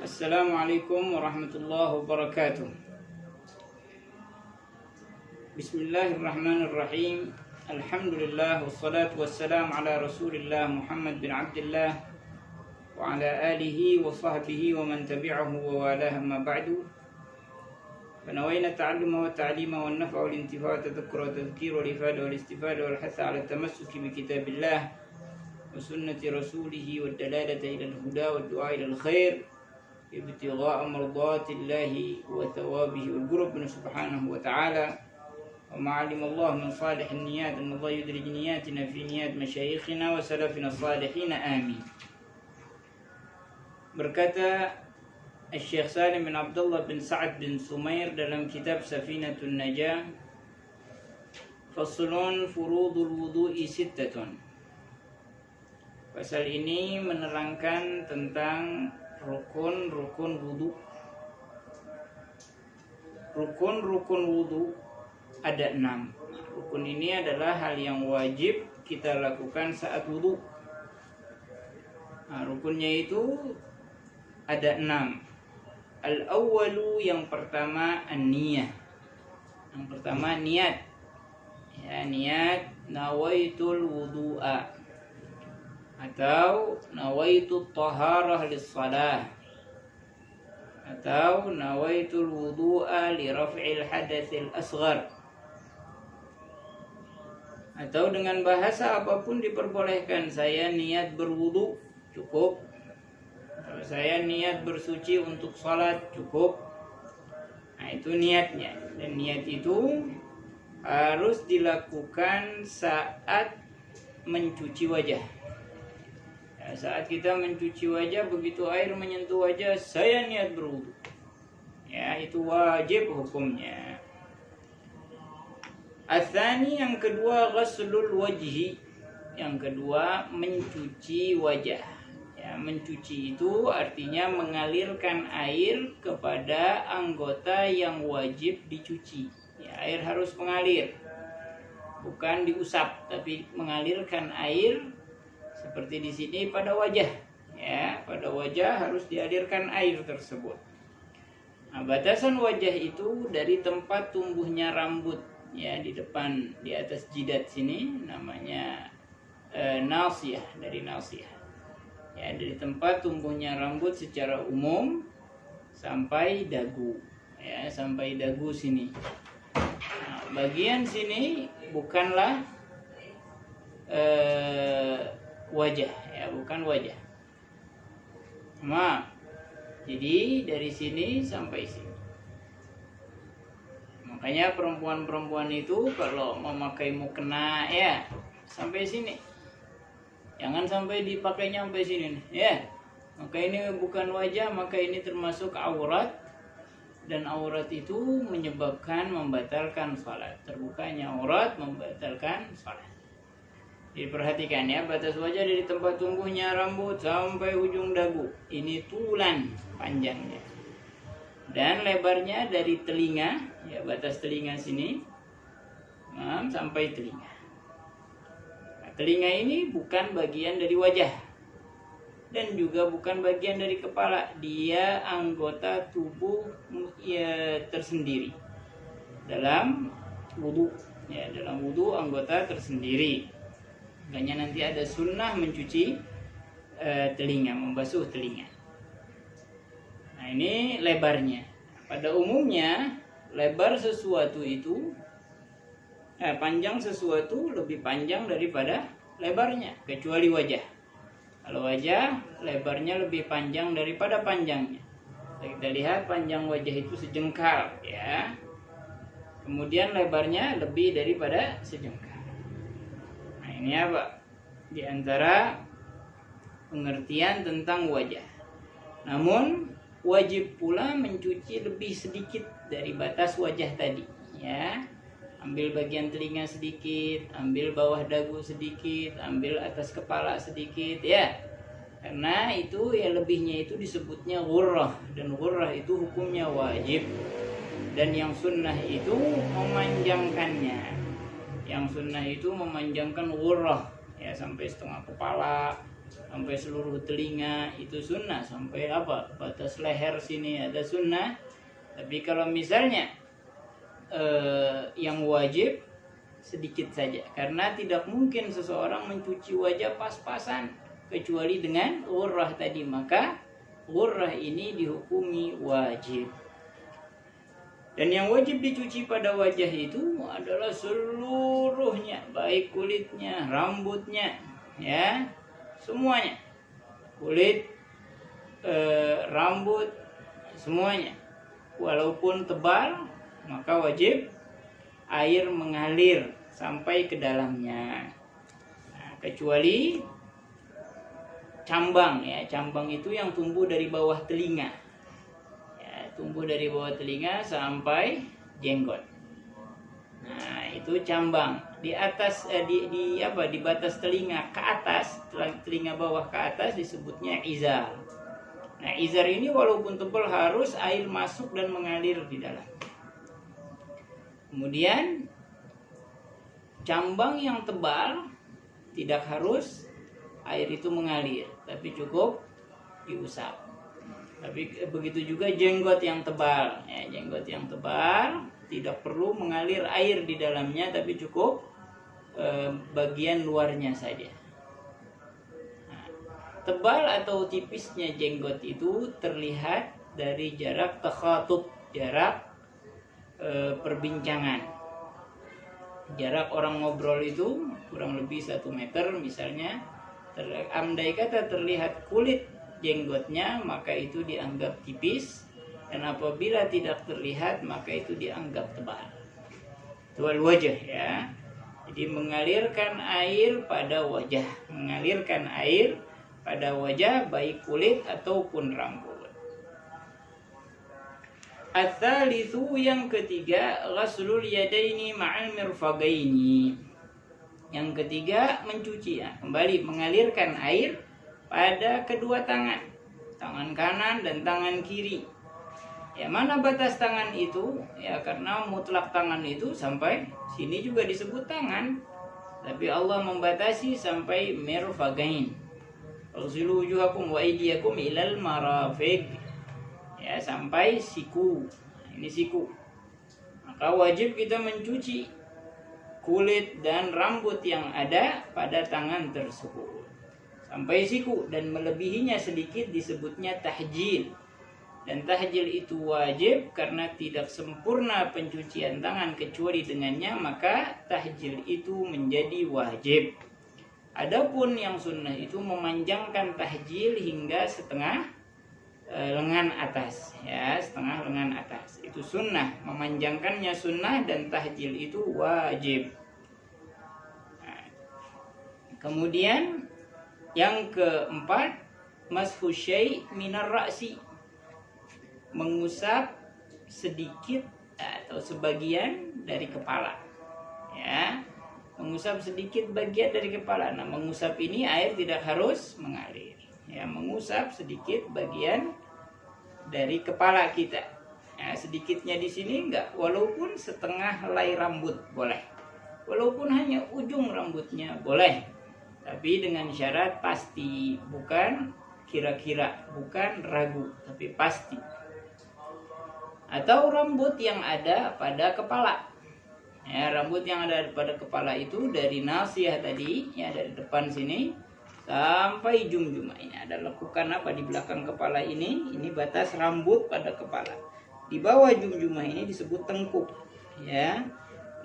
Assalamualaikum warahmatullahi wabarakatuh. Bismillahirrahmanirrahim. Alhamdulillah wassalatu wassalamu ala Rasulillah Muhammad bin Abdullah wa ala alihi wa sahbihi wa man tabi'ahu wa walaha ma ba'du. Fanawayna ta'alluma wa ta'lima wa nafa wal intifa' wa tadhakkura wa tadhkir wal ifada wal istifada wal hatha ala tamassuki bi kitabillah wa sunnati rasulih wa dalalata ila al-huda wa du'a ila al-khair ibtigha'a mardatillahi wa thawabihi wal qurb subhanahu wa ta'ala wa ma'alim Allah min salihin niyat an Allah yudrij niyatina fi niyat masyayikhina wa salafina salihin amin. Berkata Syekh Salim bin Abdullah bin Sa'ad bin Sumair dalam kitab Safinatun Najah, Faslun furudul wudu'i sittatun. Pasal ini menerangkan tentang rukun-rukun wudu. Rukun-rukun wudu ada 6. Rukun ini adalah hal yang wajib kita lakukan saat wudu. Nah, rukunnya itu ada 6. Al-awwalu, yang pertama an-niyah. Yang pertama niat. Ya, niat nawaitul wudu'a atau nawaitu taharah lis-salah atau nawaitul wudu'a li raf'il hadatsil asghar, atau dengan bahasa apapun diperbolehkan. Saya niat berwudu, cukup. Kalau saya niat bersuci untuk salat, cukup. Nah, itu niatnya. Dan niat itu harus dilakukan saat mencuci wajah. Saat kita mencuci wajah, begitu air menyentuh wajah, saya niat berwudu. Ya, itu wajib hukumnya. Ats-tsani, yang kedua, ghaslul wajhi. Yang kedua, mencuci wajah. Ya, mencuci itu artinya mengalirkan air kepada anggota yang wajib dicuci. Ya, air harus mengalir. Bukan diusap, tapi mengalirkan air. Seperti di sini pada wajah, ya, pada wajah harus dialirkan air tersebut. Nah, batasan wajah itu dari tempat tumbuhnya rambut, ya, di depan, di atas jidat sini namanya nasiyah, dari nasiyah. Ya, dari tempat tumbuhnya rambut secara umum sampai dagu, ya, sampai dagu sini. Nah, bagian sini bukanlah wajah, ya, bukan wajah. Maaf. Jadi dari sini sampai sini. Makanya perempuan-perempuan itu kalau memakai mukena, ya, sampai sini. Jangan sampai dipakainya sampai sini nih, ya. Maka ini bukan wajah, maka ini termasuk aurat, dan aurat itu menyebabkan membatalkan salat. Terbukanya aurat membatalkan salat. Diperhatikan, ya, batas wajah dari tempat tumbuhnya rambut sampai ujung dagu. Ini tulan panjangnya. Dan lebarnya dari telinga, ya, batas telinga sini sampai telinga. Nah, telinga ini bukan bagian dari wajah dan juga bukan bagian dari kepala. Dia anggota tubuh, ya, tersendiri dalam wudu. Ya, dalam wudu anggota tersendiri. Makanya nanti ada sunnah mencuci telinga, membasuh telinga. Nah, ini lebarnya. Pada umumnya lebar sesuatu itu, panjang sesuatu lebih panjang daripada lebarnya, kecuali wajah. Kalau wajah, lebarnya lebih panjang daripada panjangnya. Kita lihat panjang wajah itu sejengkal, ya. Kemudian lebarnya lebih daripada sejengkal. Ini apa? Di antara pengertian tentang wajah. Namun wajib pula mencuci lebih sedikit dari batas wajah tadi, ya. Ambil bagian telinga sedikit, ambil bawah dagu sedikit, ambil atas kepala sedikit, ya. Karena itu, ya, lebihnya itu disebutnya ghurrah, dan ghurrah itu hukumnya wajib. Dan yang sunnah itu memanjangkannya. Yang sunnah itu memanjangkan ghurrah, ya, sampai setengah kepala, sampai seluruh telinga itu sunnah, sampai apa batas leher sini ada sunnah. Tapi kalau misalnya yang wajib sedikit saja, karena tidak mungkin seseorang mencuci wajah pas-pasan kecuali dengan ghurrah tadi, maka ghurrah ini dihukumi wajib. Dan yang wajib dicuci pada wajah itu adalah seluruhnya, baik kulitnya, rambutnya, ya, semuanya, kulit, rambut, semuanya. Walaupun tebal, maka wajib air mengalir sampai ke dalamnya. Nah, kecuali cambang, ya, cambang itu yang tumbuh dari bawah telinga, ya, tumbuh dari bawah telinga sampai jenggot. Nah, itu cambang. Di atas di batas telinga ke atas, telinga bawah ke atas disebutnya izar. Nah, izar ini walaupun tebal harus air masuk dan mengalir di dalam. Kemudian cambang yang tebal tidak harus air itu mengalir, tapi cukup diusap. Tapi begitu juga jenggot yang tebal, ya, jenggot yang tebal tidak perlu mengalir air di dalamnya, tapi cukup bagian luarnya saja. Nah, tebal atau tipisnya jenggot itu terlihat dari jarak takhatub, jarak perbincangan. Jarak orang ngobrol itu kurang lebih 1 meter misalnya. Andai kata terlihat kulit jenggotnya, maka itu dianggap tipis, dan apabila tidak terlihat maka itu dianggap tebal. Tual wajah, ya. Jadi mengalirkan air pada wajah, mengalirkan air pada wajah baik kulit ataupun rambut. Ats-tsalitsu, yang ketiga, ghaslul yadaini ma'al mirfaqaini. Yang ketiga, mencuci, ya, kembali mengalirkan air pada kedua tangan, tangan kanan dan tangan kiri. Ya, mana batas tangan itu? Ya, karena mutlak tangan itu sampai sini juga disebut tangan, tapi Allah membatasi sampai mirfaqain. Ghsilu wujuhakum wa aydiyakum ilal marafiq. Ya, sampai siku. Nah, ini siku. Maka wajib kita mencuci kulit dan rambut yang ada pada tangan tersebut sampai siku, dan melebihinya sedikit disebutnya tahjil. Dan tahjil itu wajib karena tidak sempurna pencucian tangan kecuali dengannya, maka tahjil itu menjadi wajib. Adapun yang sunnah itu memanjangkan tahjil hingga setengah lengan atas, ya, setengah lengan atas. Itu sunnah, memanjangkannya sunnah, dan tahjil itu wajib. Nah, kemudian yang keempat, mashu syai' minar ra'si, mengusap sedikit atau sebagian dari kepala, ya, mengusap sedikit bagian dari kepala. Nah, mengusap ini air tidak harus mengalir, ya, mengusap sedikit bagian dari kepala kita, ya, sedikitnya di sini enggak, walaupun setengah helai rambut boleh, walaupun hanya ujung rambutnya boleh, tapi dengan syarat pasti, bukan kira-kira, bukan ragu, tapi pasti. Atau rambut yang ada pada kepala, ya, rambut yang ada pada kepala itu dari nasiyah tadi, ya, dari depan sini sampai jumjumah. Ini ada lekukan apa di belakang kepala ini batas rambut pada kepala. Di bawah jumjumah ini disebut tengkuk, ya.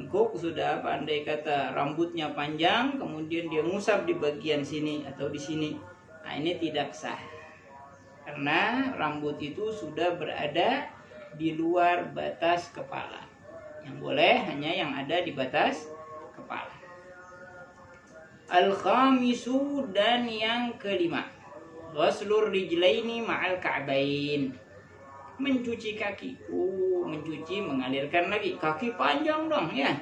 Tengkuk sudah apa, andai kata rambutnya panjang kemudian dia ngusap di bagian sini atau di sini, nah ini tidak sah, karena rambut itu sudah berada di luar batas kepala. Yang boleh hanya yang ada di batas kepala. Al-khamisu, dan yang kelima, ghaslur rijlaini ma'al ka'bain, mencuci kaki. Mencuci, mengalirkan lagi. Kaki panjang dong, ya,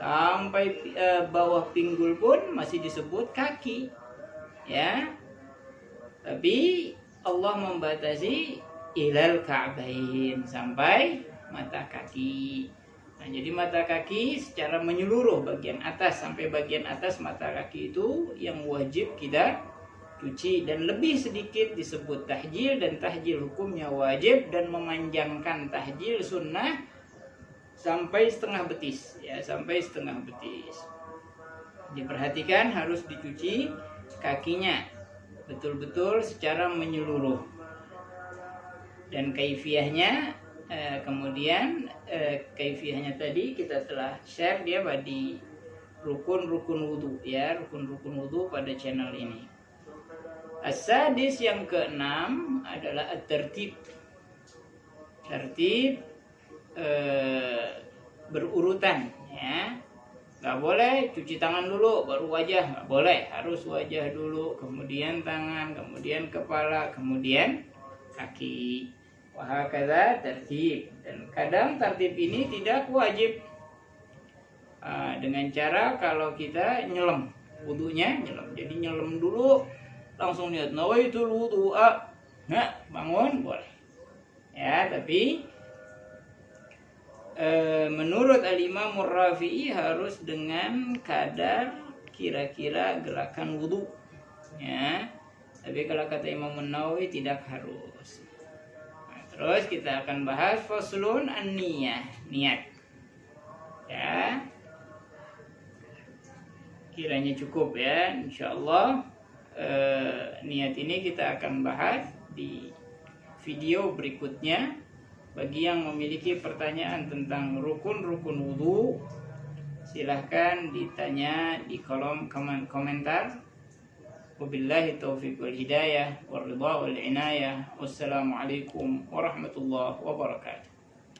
sampai bawah pinggul pun masih disebut kaki, ya. Tapi Allah membatasi ilal ka'bain, sampai mata kaki. Nah, jadi mata kaki secara menyeluruh bagian atas sampai bagian atas mata kaki itu yang wajib kita cuci, dan lebih sedikit disebut tahjil, dan tahjil hukumnya wajib, dan memanjangkan tahjil sunnah sampai setengah betis, ya, sampai setengah betis. Diperhatikan harus dicuci kakinya betul-betul secara menyeluruh. Dan kaifiyahnya kemudian kaifiyahnya tadi kita telah share dia di rukun-rukun wudu, ya, rukun-rukun wudu pada channel ini. As-sadis yang keenam adalah at-tertib. Tertib berurutan, ya. Nggak boleh cuci tangan dulu baru wajah, nggak boleh, harus wajah dulu, kemudian tangan, kemudian kepala, kemudian kaki. Wahakadha tertib. Dan kadang tertib ini tidak wajib, dengan cara kalau kita nyelam, wudunya nyelam, jadi nyelam dulu langsung lihat nawaitul wudu'a, nah bangun boleh, ya. Tapi menurut Al-Imam Rafi'i harus dengan kadar kira-kira gerakan wudu, ya. Tapi kalau kata Imam Nawawi tidak harus. Nah, terus kita akan bahas faslun an-niyah, niat, ya. Kiranya cukup, ya, insyaallah. Niat ini kita akan bahas di video berikutnya. Bagi yang memiliki pertanyaan tentang rukun-rukun wudu, silahkan ditanya di kolom komentar. Wabillahi taufiq wal hidayah, wal ridha wal inayah. Wassalamualaikum warahmatullahi wabarakatuh.